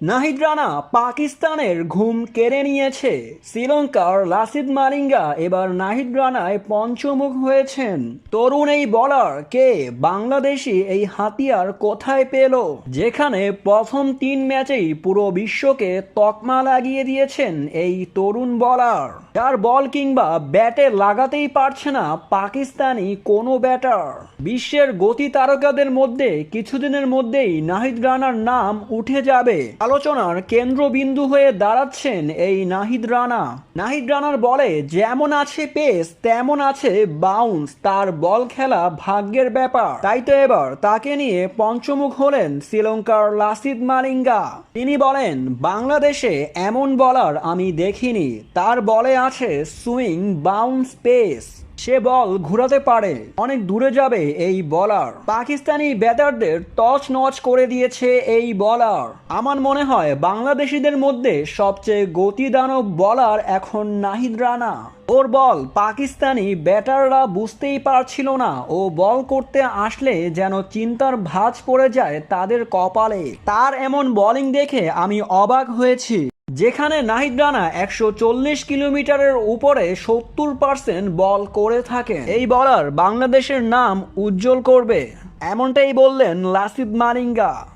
নাহিদ রানা পাকিস্তানের ঘুম কেড়ে নিয়েছে। শ্রীলঙ্কার লাসিথ মালিঙ্গা এবার নাহিদ রানায় পঞ্চমুখ হয়েছেন। তরুণ এই বলার কে, বাংলাদেশি এই হাতিয়ার কোথায় পেল? যেখানে প্রথম 3 ম্যাচেই পুরো বিশ্বকে তকমা লাগিয়ে দিয়েছেন এই তরুণ বলার, যার বল কিংবা ব্যাটে লাগাতেই পারছে না পাকিস্তানি কোনো ব্যাটার। বিশ্বের গতি তারকাদের মধ্যে কিছুদিনের মধ্যেই নাহিদ রানার নাম উঠে যাবে। আলোচনার কেন্দ্রবিন্দু হয়ে দাঁড়াচ্ছেন এই নাহিদ রানা। নাহিদ রানার বলে যেমন আছে পেস তেমন আছে বাউন্স, তার বল খেলা ভাগ্যের ব্যাপার। তাই তো এবার তাকে নিয়ে পঞ্চমুখ হলেন শ্রীলঙ্কার লাসিথ মালিঙ্গা। তিনি বলেন, বাংলাদেশে এমন বলার আমি দেখিনি, তার বলে আছে সুইং, বাউন্স, পেস, সে বল ঘুরাতে পারে, অনেক দূরে যাবে এই বলার। পাকিস্তানি ব্যাটারদের টচ নচ করে দিয়েছে এই বলার। আমার মনে হয় বাংলাদেশিদের মধ্যে সবচেয়ে গতিদানব বলার এখন নাহিদ রানা। ওর বল পাকিস্তানি ব্যাটাররা বুঝতেই পারছিল না, ও বল করতে আসলে যেন চিন্তার ভাঁজ পড়ে যায় তাদের কপালে। তার এমন বোলিং দেখে আমি অবাক হয়েছি। যেখানে নাহিদ রানা 140 কিলোমিটারের উপরে 70% বল করে থাকেন, এই বলার বাংলাদেশের নাম উজ্জ্বল করবে, এমনটাই বললেন লাসিথ মালিঙ্গা।